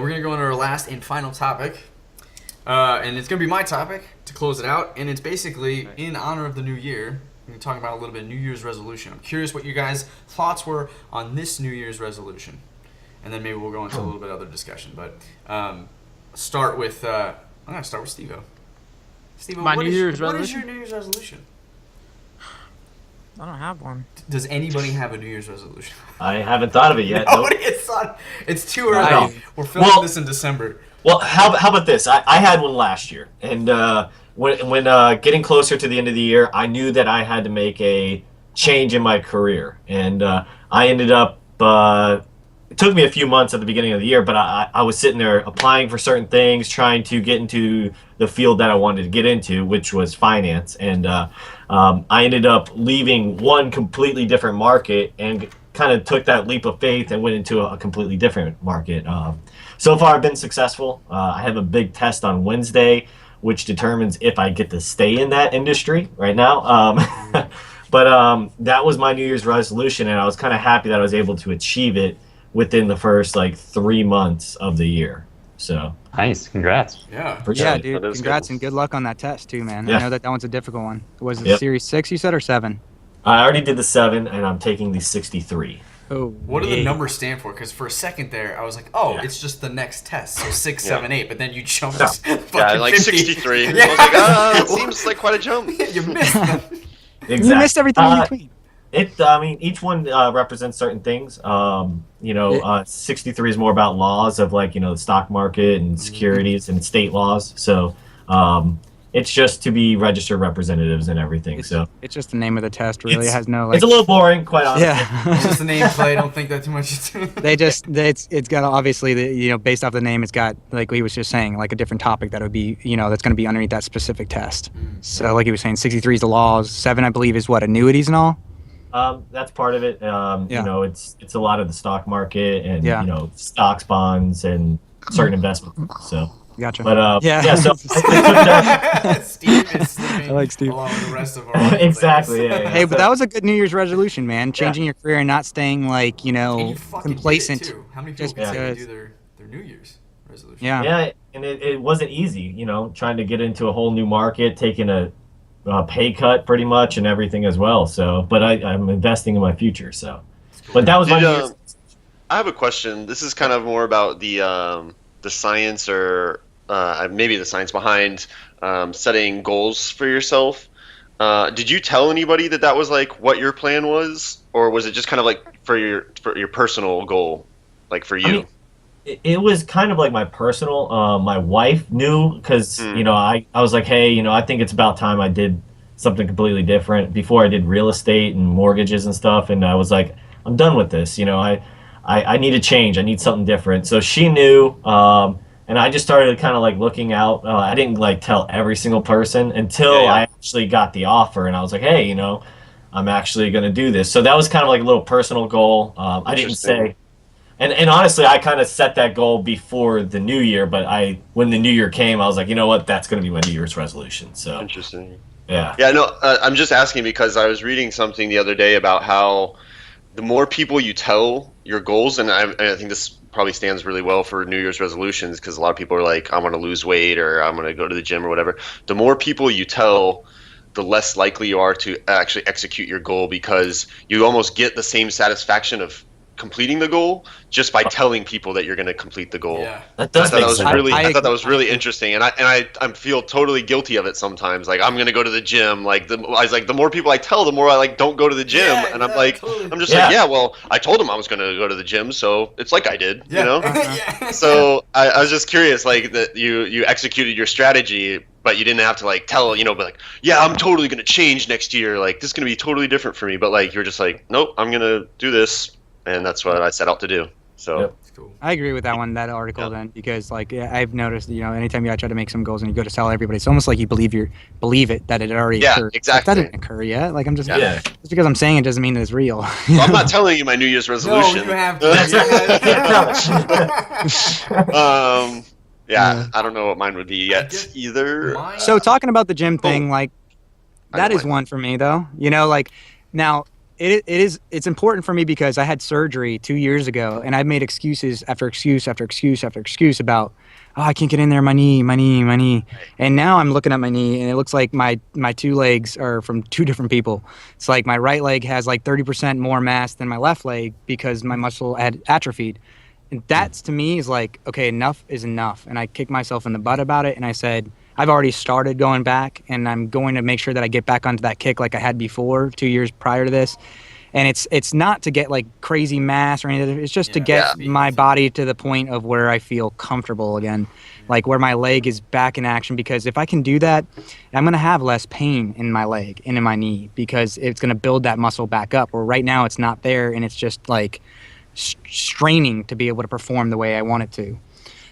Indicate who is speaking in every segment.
Speaker 1: we're going to go into our last and final topic. And it's going to be my topic to close it out. And it's basically in honor of the new year. We're going to talk about a little bit of New Year's resolution. I'm curious what you guys' thoughts were on this New Year's resolution. And then maybe we'll go into a little bit of other discussion. But start with, I'm going to start with Steve-O. Steve-O, what is your New Year's resolution?
Speaker 2: I don't have one.
Speaker 1: Does anybody have a New Year's resolution?
Speaker 3: I haven't thought of it yet.
Speaker 1: Nobody has thought. It's too early. No. We're filming this in December.
Speaker 3: Well, how about this? I had one last year. And when getting closer to the end of the year, I knew that I had to make a change in my career. And I ended up, it took me a few months at the beginning of the year, but I was sitting there applying for certain things, trying to get into the field that I wanted to get into, which was finance. And I ended up leaving one completely different market and kind of took that leap of faith and went into a completely different market. So far, I've been successful. I have a big test on Wednesday, which determines if I get to stay in that industry right now. But that was my New Year's resolution, and I was kind of happy that I was able to achieve it within the first 3 months of the year. So
Speaker 4: nice, congrats.
Speaker 1: Yeah,
Speaker 2: dude, congrats and good luck on that test too, man.
Speaker 3: Yeah.
Speaker 2: I know that one's a difficult one. Was it Series 6 you said or 7?
Speaker 3: I already did the 7, and I'm taking the 63.
Speaker 2: Oh,
Speaker 1: what do the numbers stand for? Because for a second there, I was like, it's just the next test, so 6, 7, 8. But then you jumped.
Speaker 5: Like 63.
Speaker 1: Yeah.
Speaker 5: I was like, that seems like quite a jump.
Speaker 1: You missed them.
Speaker 3: Exactly.
Speaker 2: You missed everything in between.
Speaker 3: Each one represents certain things. 63 is more about laws of the stock market and securities and state laws. So it's just to be registered representatives and everything.
Speaker 2: It's just the name of the test. Really, it has no
Speaker 3: It's a little boring, quite honestly.
Speaker 2: Yeah,
Speaker 1: it's just the name play. Don't think that too much.
Speaker 2: It's got obviously based off the name, it's got like he was just saying a different topic that would be that's going to be underneath that specific test. So like he was saying, 63 is the laws. 7 I believe is what, annuities and all.
Speaker 3: That's part of it. It's a lot of the stock market and stocks, bonds, and certain investments. So
Speaker 2: gotcha.
Speaker 3: But so
Speaker 1: Steve is sleeping
Speaker 2: I like Steve.
Speaker 1: along with the rest of our
Speaker 3: exactly. Yeah.
Speaker 2: Hey, but that was a good New Year's resolution, man. Changing your career and not staying
Speaker 1: And you fucking
Speaker 2: complacent.
Speaker 1: did it too. How many people can say they do their New Year's resolution?
Speaker 3: Yeah, and it wasn't easy. Trying to get into a whole new market, taking a pay cut pretty much and everything as well. So, but I'm investing in my future. So, but that was my.
Speaker 5: I have a question. This is kind of more about the science or maybe the science behind setting goals for yourself. Did you tell anybody that was what your plan was, or was it just kind of for your personal goal, for you?
Speaker 3: I mean, it was kind of my personal. My wife knew because I was like, hey, I think it's about time I did something completely different. Before I did real estate and mortgages and stuff, and I was like, I'm done with this. I need a change. I need something different. So she knew, and I just started kind of looking out. I didn't tell every single person until I actually got the offer, and I was like, hey, I'm actually going to do this. So that was kind of a little personal goal. I didn't say. And honestly, I kind of set that goal before the new year, but when the new year came, I was like, you know what, that's going to be my New Year's resolution. So
Speaker 5: interesting.
Speaker 3: Yeah.
Speaker 5: Yeah, no, I'm just asking because I was reading something the other day about how the more people you tell your goals, and I think this probably stands really well for New Year's resolutions because a lot of people are like, I want to lose weight or I'm going to go to the gym or whatever. The more people you tell, the less likely you are to actually execute your goal because you almost get the same satisfaction of completing the goal just by telling people that you're going to complete the goal.
Speaker 1: Yeah.
Speaker 3: That does make sense.
Speaker 5: I thought that was really interesting, and I feel totally guilty of it sometimes. I'm going to go to the gym. The more people I tell, the more I don't go to the gym, and I'm
Speaker 1: totally.
Speaker 5: I'm just well, I told them I was going to go to the gym, so it's like I did,
Speaker 1: Yeah.
Speaker 5: So I was just curious, that you executed your strategy, but you didn't have to tell, I'm totally going to change next year. This is going to be totally different for me. But you're just nope, I'm going to do this. And that's what I set out to do. So
Speaker 3: Yep.
Speaker 1: Cool.
Speaker 2: I agree with that article then because I've noticed anytime you try to make some goals and you go to tell everybody, it's almost like you believe it that it already occurred.
Speaker 5: Exactly.
Speaker 2: That didn't occur yet. I'm just
Speaker 3: Yeah.
Speaker 2: just because I'm saying it doesn't mean it's real.
Speaker 5: well, I'm not telling you my New Year's resolution.
Speaker 1: No, you have
Speaker 5: to. I don't know what mine would be yet either.
Speaker 2: So talking about the gym thing, that is one for me though. Now it's important for me because I had surgery 2 years ago, and I've made excuses after excuse after excuse after excuse about, oh, I can't get in there, my knee. And now I'm looking at my knee, and it looks like my two legs are from two different people. It's like my right leg has like 30% more mass than my left leg because my muscle had atrophied. And that's, to me, is like, okay, enough is enough. And I kicked myself in the butt about it, and I said, I've already started going back, and I'm going to make sure that I get back onto that kick like I had before 2 years prior to this. And it's not to get like crazy mass or anything. It's just to get my body to the point of where I feel comfortable again, like where my leg is back in action. Because if I can do that, I'm going to have less pain in my leg and in my knee because it's going to build that muscle back up. Where right now it's not there, and it's just like straining to be able to perform the way I want it to.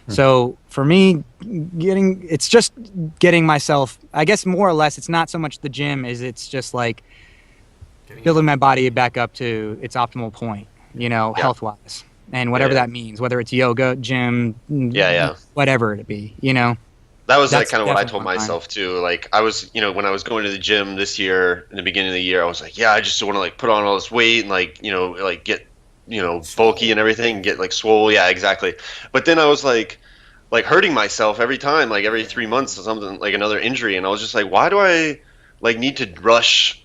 Speaker 2: So for me, it's just getting myself, I guess more or less, it's not so much the gym as it's just like building my body back up to its optimal point, health-wise. And whatever that means, whether it's yoga, gym, whatever it be,
Speaker 5: That was like kind of what I told myself too. Like I was, when I was going to the gym this year, in the beginning of the year, I was like, I just want to like put on all this weight and like, like get bulky and everything and get like swole. Yeah, exactly. But then I was like hurting myself every time, like every 3 months or something, like another injury. And I was just like, why do I like need to rush,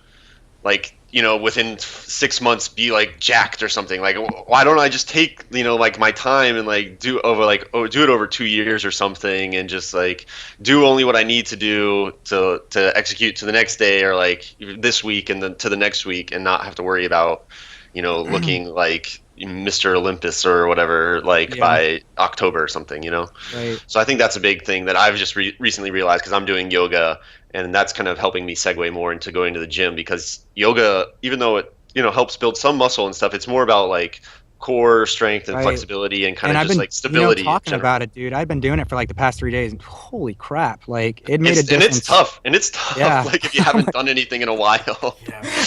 Speaker 5: like, within 6 months be like jacked or something? Like, why don't I just take, like my time and like do it over 2 years or something and just like do only what I need to do to execute to the next day or like this week and then to the next week and not have to worry about, looking like Mr. Olympus or whatever, like by October or something, Right. So I think that's a big thing that I've just recently realized because I'm doing yoga, and that's kind of helping me segue more into going to the gym because yoga, even though it, helps build some muscle and stuff, it's more about like core strength and flexibility and kind of just like stability.
Speaker 2: Talking about it, dude. I've been doing it for like the past 3 days, and holy crap, like it made a difference.
Speaker 5: And it's tough. Yeah. Like if you haven't done anything in a while.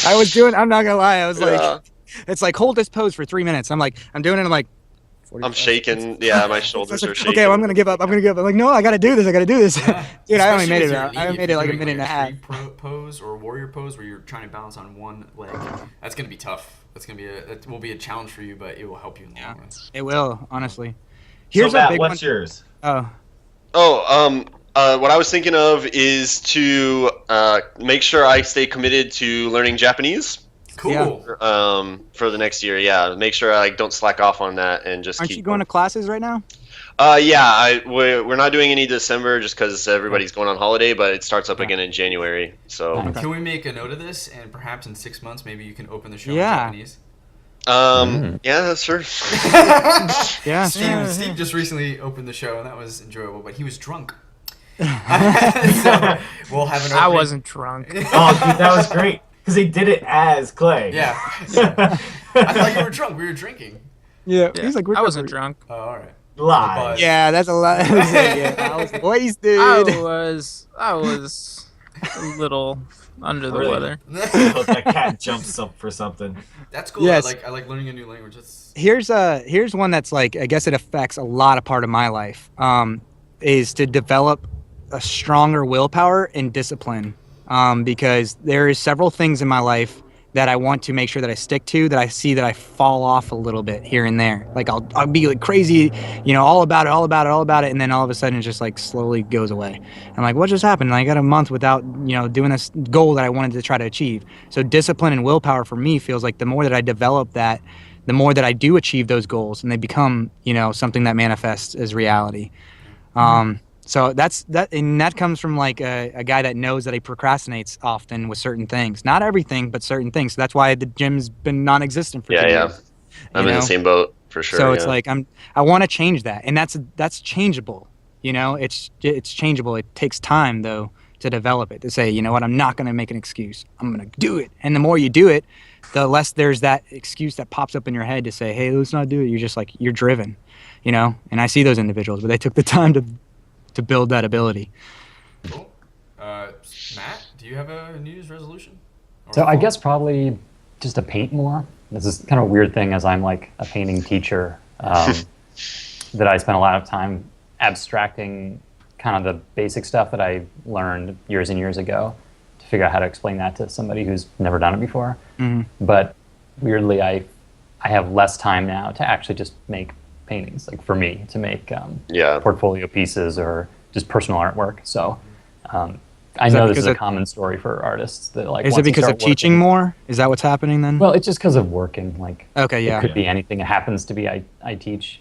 Speaker 2: I'm not gonna lie, I was like, it's like hold this pose for 3 minutes. I'm like, I'm doing it. I'm like,
Speaker 5: I'm shaking. Yeah, my shoulders are shaking.
Speaker 2: Okay, well, I'm gonna give up. I'm like, no, I gotta do this. Yeah. Dude, I only made it. I made it like a minute and a half.
Speaker 1: Pose or warrior pose where you're trying to balance on one leg. That's gonna be tough. That will be a challenge for you, but it will help you in the long run.
Speaker 2: It will, honestly.
Speaker 3: Here's so Matt, what's yours?
Speaker 5: What I was thinking of is to make sure I stay committed to learning Japanese.
Speaker 1: Cool.
Speaker 5: For the next year, make sure I don't slack off on that and just.
Speaker 2: Aren't you going to classes right now?
Speaker 5: We're not doing any December just because everybody's going on holiday, but it starts up again in January. So.
Speaker 1: Can we make a note of this, and perhaps in 6 months, maybe you can open the show in Japanese?
Speaker 5: Yeah, sure.
Speaker 1: Steve just recently opened the show, and that was enjoyable, but he was drunk. So we'll have an opening.
Speaker 4: I wasn't drunk.
Speaker 3: Oh, dude, that was great. Because they did it as Clay.
Speaker 1: Yeah. I thought you were drunk. We were drinking.
Speaker 2: Yeah. He's like,
Speaker 4: I wasn't drunk.
Speaker 1: Oh, all right.
Speaker 3: Lie.
Speaker 2: Yeah, that's a lie. I was wasted.
Speaker 4: I was a little under the weather.
Speaker 3: Hope that cat jumps up for something.
Speaker 1: That's cool. Yes. I like learning a new language.
Speaker 2: Here's one that's like, I guess it affects a lot of part of my life. Is to develop a stronger willpower and discipline. Because there is several things in my life that I want to make sure that I stick to, that I see that I fall off a little bit here and there. Like I'll be like crazy, all about it, and then all of a sudden it just like slowly goes away. I'm like, what just happened? And I got a month without, doing this goal that I wanted to try to achieve. So discipline and willpower for me feels like the more that I develop that, the more that I do achieve those goals, and they become, something that manifests as reality. So that comes from like a guy that knows that he procrastinates often with certain things. Not everything, but certain things. So that's why the gym's been non-existent for 2 years.
Speaker 5: I'm in the same boat for sure.
Speaker 2: So it's like I want to change that, and that's changeable. It's changeable. It takes time though to develop it. To say, you know what, I'm not going to make an excuse. I'm going to do it. And the more you do it, the less there's that excuse that pops up in your head to say, hey, let's not do it. You're just like, you're driven. And I see those individuals, but they took the time to build that ability.
Speaker 1: Cool. Matt, do you have a New Year's resolution?
Speaker 6: So I guess probably just to paint more. This is kind of a weird thing as I'm like a painting teacher that I spend a lot of time abstracting kind of the basic stuff that I learned years and years ago to figure out how to explain that to somebody who's never done it before. Mm-hmm. But weirdly I have less time now to actually just make paintings, like for me to make portfolio pieces or just personal artwork. So I know this is a common story for artists that like.
Speaker 2: Is it because of teaching more? Is that what's happening then?
Speaker 6: Well, it's just because of working. Like,
Speaker 2: okay, yeah,
Speaker 6: it could be anything. It happens to be I teach,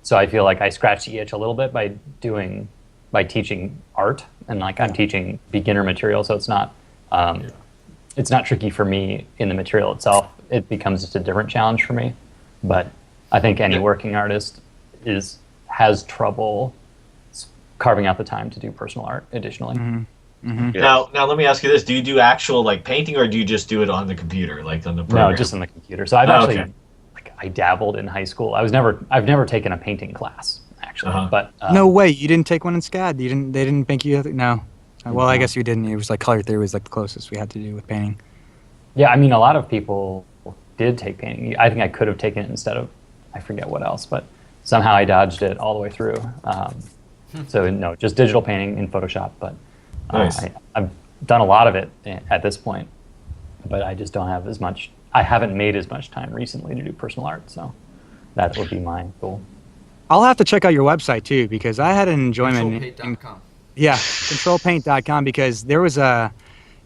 Speaker 6: so I feel like I scratch the itch a little bit by teaching art, and like I'm teaching beginner material, so it's not tricky for me in the material itself. It becomes just a different challenge for me. But I think any working artist has trouble carving out the time to do personal art additionally.
Speaker 3: Now let me ask you this: do you do actual like painting, or do you just do it on the computer, like on the program?
Speaker 6: No, just on the computer. So I've actually I dabbled in high school. I've never taken a painting class actually, but
Speaker 2: no way, you didn't take one in SCAD. They didn't make you. No. Well, I guess you didn't. It was like color theory was like the closest we had to do with painting.
Speaker 6: Yeah, I mean, a lot of people did take painting. I think I could have taken it instead of, I forget what else, but somehow I dodged it all the way through. So no, just digital painting in Photoshop. But
Speaker 3: nice.
Speaker 6: I've done a lot of it at this point, but I just don't have as much. I haven't made as much time recently to do personal art, so that would be my goal.
Speaker 2: I'll have to check out your website too, because I had an enjoyment.
Speaker 1: Controlpaint.com.
Speaker 2: Yeah, controlpaint.com, because there was I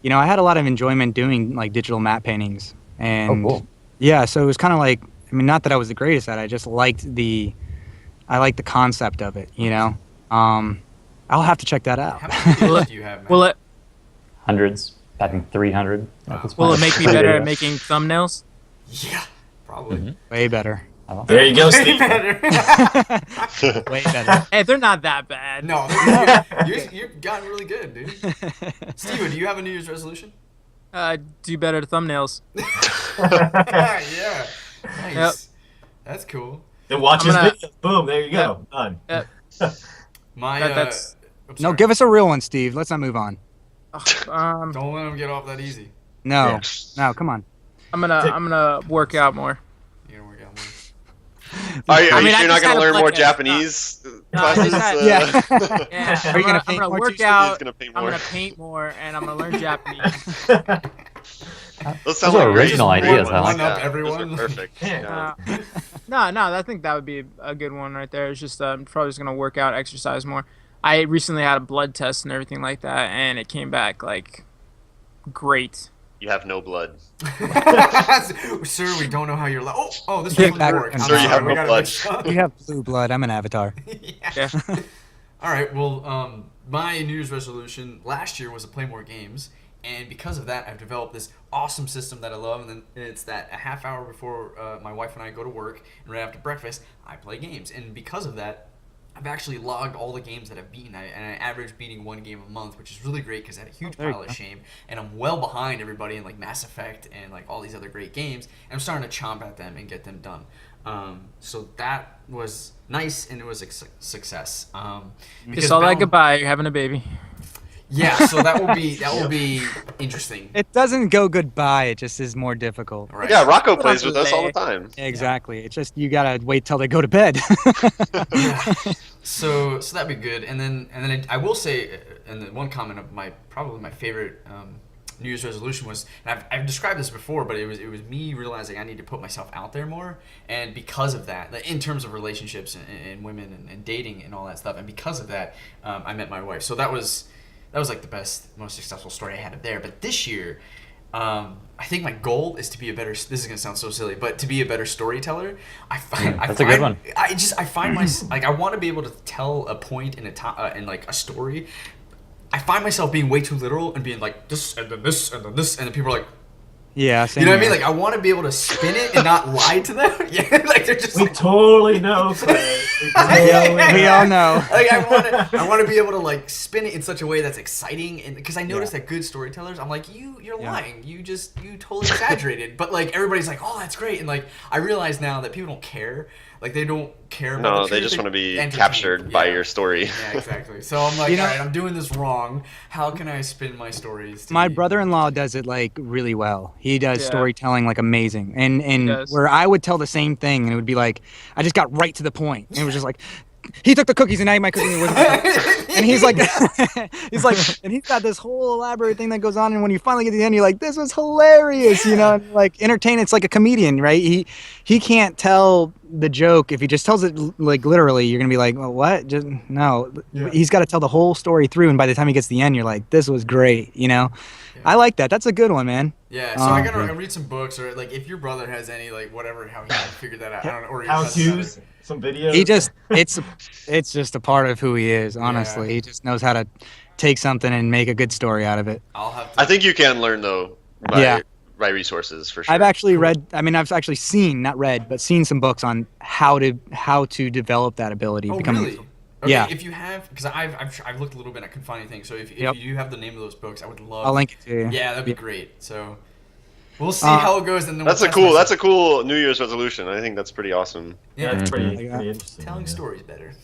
Speaker 2: had a lot of enjoyment doing like digital matte paintings, and
Speaker 6: cool.
Speaker 2: Yeah, so it was kind of like, I mean, not that I was the greatest at it, I just liked the concept of it, I'll have to check that out.
Speaker 1: How many videos do you have, man?
Speaker 4: Will it
Speaker 6: Hundreds, I think 300.
Speaker 4: will it make me better at making thumbnails?
Speaker 1: Yeah, probably.
Speaker 2: Way better.
Speaker 3: There you go, Steve.
Speaker 2: Way better.
Speaker 4: Hey, they're not that bad.
Speaker 1: No, you've gotten really good, dude. Steven, do you have a New Year's resolution?
Speaker 4: Do better at thumbnails.
Speaker 1: Yeah. Nice.
Speaker 4: Yep.
Speaker 1: That's cool.
Speaker 3: Then watch his videos. Boom, there you go. Done.
Speaker 4: Yep.
Speaker 1: That's
Speaker 2: No, give us a real one, Steve. Let's not move on.
Speaker 1: Don't let him get off that easy.
Speaker 2: No, come on.
Speaker 4: I'm gonna work out more.
Speaker 1: You're gonna work out more.
Speaker 5: Are you
Speaker 4: I mean,
Speaker 5: sure
Speaker 4: I
Speaker 5: you're not
Speaker 4: just
Speaker 5: going to
Speaker 4: had a
Speaker 5: learn more
Speaker 4: blackout.
Speaker 5: Japanese classes?
Speaker 2: Yeah.
Speaker 4: Yeah.
Speaker 2: Are you gonna
Speaker 4: I'm
Speaker 2: paint
Speaker 4: gonna
Speaker 2: more
Speaker 4: work
Speaker 2: too,
Speaker 4: out.
Speaker 5: He's gonna paint
Speaker 4: I'm
Speaker 5: more.
Speaker 4: gonna paint more, and I'm gonna learn Japanese.
Speaker 5: Those sound
Speaker 6: Those are
Speaker 5: like great.
Speaker 6: original ideas. I like
Speaker 1: One up
Speaker 5: Yeah,
Speaker 1: everyone.
Speaker 5: Those are perfect. Yeah.
Speaker 4: No, I think that would be a good one right there. It's just I'm probably just gonna work out, exercise more. I recently had a blood test and everything like that, and it came back like great.
Speaker 5: You have no blood.
Speaker 1: Sir, we don't know how you're. This
Speaker 2: Get
Speaker 1: one's
Speaker 2: back.
Speaker 1: work.
Speaker 2: I'm
Speaker 5: Sir, you
Speaker 2: sorry.
Speaker 5: have
Speaker 1: We
Speaker 5: no
Speaker 1: gotta
Speaker 5: blood.
Speaker 1: mix up.
Speaker 2: You have blue blood. I'm an avatar.
Speaker 4: Yeah.
Speaker 1: All right. Well, my New Year's resolution last year was to play more games, and because of that, I've developed this awesome system that I love. And then it's that a half hour before my wife and I go to work, and right after breakfast, I play games. And because of that, I've actually logged all the games that I've beaten, and I average beating one game a month, which is really great because I had a huge pile of shame, and I'm well behind everybody in like Mass Effect and like all these other great games, and I'm starting to chomp at them and get them done. So that was nice, and it was a success.
Speaker 4: Kiss all that goodbye. You're having a baby.
Speaker 1: Yeah, so that will be interesting.
Speaker 2: It doesn't go goodbye. It just is more difficult.
Speaker 1: Right.
Speaker 5: Yeah, Rocco plays with us all the time.
Speaker 2: Exactly. It's just you gotta wait till they go to bed.
Speaker 1: Yeah. So that'd be good. And then I will say, and then one comment of probably my favorite New Year's resolution was, and I've described this before, but it was me realizing I need to put myself out there more, and because of that, in terms of relationships and women and dating and all that stuff, and because of that, I met my wife. So that was like the best, most successful story I had there. But this year, I think my goal is to be a better. This is gonna sound so silly, but to be a better storyteller.
Speaker 6: That's a good one.
Speaker 1: I find like I want to be able to tell a point in in like a story. I find myself being way too literal and being like this and then this and then this, and then people are like,
Speaker 2: Yeah, same
Speaker 1: you know what I
Speaker 2: here.
Speaker 1: mean? Like I want to be able to spin it and not lie to them. Yeah, like they're just
Speaker 3: We
Speaker 1: like,
Speaker 3: totally know, Clay.
Speaker 2: We all know.
Speaker 1: like I want to be able to like spin it in such a way that's exciting, and because I notice that good storytellers, I'm like you're lying, you totally exaggerated, but like everybody's like, oh, that's great, and like I realize now that people don't care, like they don't care about
Speaker 5: No,
Speaker 1: the
Speaker 5: they
Speaker 1: truth,
Speaker 5: just want to be
Speaker 1: entertained.
Speaker 5: captured by
Speaker 1: Yeah.
Speaker 5: your story.
Speaker 1: Yeah, exactly. So I'm like,
Speaker 2: You know-
Speaker 1: all right, I'm doing this wrong. How can I spin my stories? To
Speaker 2: My
Speaker 1: be-
Speaker 2: brother-in-law does it like really well. He does
Speaker 4: Yeah.
Speaker 2: storytelling like amazing. And
Speaker 4: does.
Speaker 2: where I would tell the same thing and it would be like, I just got right to the point. And it was just like, he took the cookies and now my cookies wasn't. And he's like, and he's got this whole elaborate thing that goes on. And when you finally get to the end, you're like, this was hilarious, you know, and like entertain. It's like a comedian, right? He can't tell the joke. If he just tells it like literally, you're gonna be like, well, what? Just no. Yeah. He's got to tell the whole story through. And by the time he gets to the end, you're like, this was great, you know. Yeah. I like that. That's a good one, man.
Speaker 1: Yeah, so I gotta read some books, or like if your brother has any like whatever how he figured that out. I don't know, or
Speaker 3: how-tos, some videos.
Speaker 2: He just it's just a part of who he is. Honestly, he just knows how to take something and make a good story out of it.
Speaker 5: I think you can learn though. By resources for sure.
Speaker 2: I've actually read. I mean, I've actually seen, not read, but seen some books on how to develop that ability.
Speaker 1: Oh, really? Okay,
Speaker 2: yeah.
Speaker 1: If you have, because I've looked a little bit, I couldn't find anything. So if you do have the name of those books, I would love.
Speaker 2: I'll link it to you.
Speaker 1: Yeah, that'd be great. So we'll see how it goes, and then
Speaker 5: that's a cool New Year's resolution. I think that's pretty awesome.
Speaker 1: Yeah,
Speaker 3: it's pretty interesting.
Speaker 1: Telling stories better.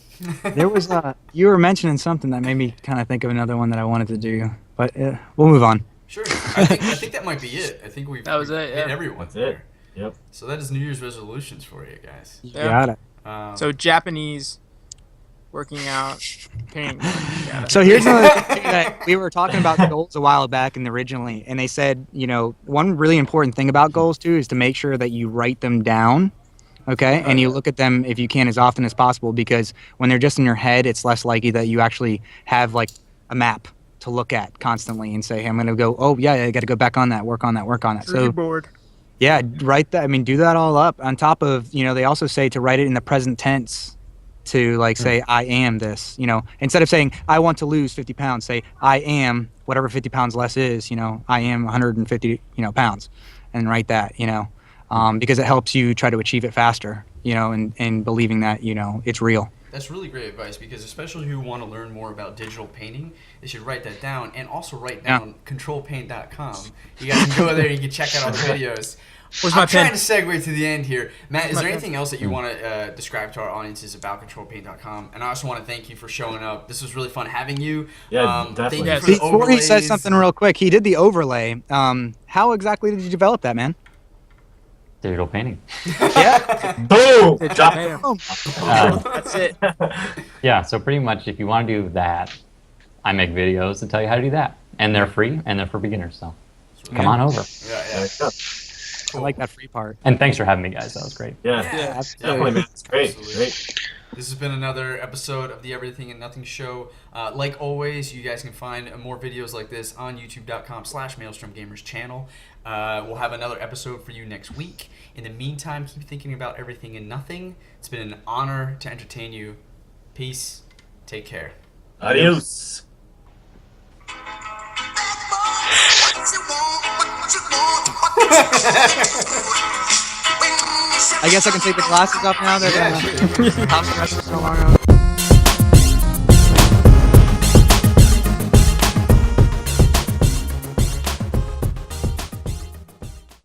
Speaker 2: There was you were mentioning something that made me kind of think of another one that I wanted to do, but we'll move on.
Speaker 1: Sure. I think that might be it. I think we've hit everyone.
Speaker 3: That's it. Yep.
Speaker 1: So that is New Year's resolutions for you guys.
Speaker 2: You got it.
Speaker 4: So Japanese, working out, painting.
Speaker 2: So here's another thing that we were talking about goals a while back originally, and they said, you know, one really important thing about goals too is to make sure that you write them down. Okay, and you look at them if you can as often as possible, because when they're just in your head, it's less likely that you actually have like a map to look at constantly and say, hey, I'm going to go, oh yeah, I got to go back on that, work on that. So yeah, write that. I mean, do that all up on top of, you know, they also say to write it in the present tense, to like say, I am this, you know, instead of saying, I want to lose 50 pounds, say, I am whatever 50 pounds less is, you know, I am 150, pounds, and write that, you know, because it helps you try to achieve it faster, you know, and believing that, you know, it's real.
Speaker 1: That's really great advice, because especially if you want to learn more about digital painting, they should write that down, and also write down controlpaint.com. You guys can go there and you can check out all the videos. I'm trying to segue to the end here. Matt, is there anything else that you want to describe to our audiences about controlpaint.com? And I also want to thank you for showing up. This was really fun having you.
Speaker 3: Yeah, definitely.
Speaker 1: Thank you for the
Speaker 2: Before he says something real quick, he did the overlay. How exactly did you develop that, man?
Speaker 6: Digital painting.
Speaker 2: Yeah.
Speaker 3: Boom!
Speaker 4: That's it.
Speaker 6: Yeah, so pretty much if you want to do that, I make videos to tell you how to do that. And they're free, and they're for beginners, so come on over.
Speaker 1: Yeah.
Speaker 2: Cool. I like that free part.
Speaker 6: And thanks for having me, guys. That was great.
Speaker 3: Yeah, absolutely. It's great. Great.
Speaker 1: This has been another episode of the Everything and Nothing Show. Like always, you guys can find more videos like this on youtube.com/Maelstrom Gamers channel. We'll have another episode for you next week. In the meantime, keep thinking about everything and nothing. It's been an honor to entertain you. Peace. Take care.
Speaker 3: Adios.
Speaker 2: I guess I can take the glasses off now. They're
Speaker 1: Yeah,
Speaker 2: gonna house arrest us so long ago.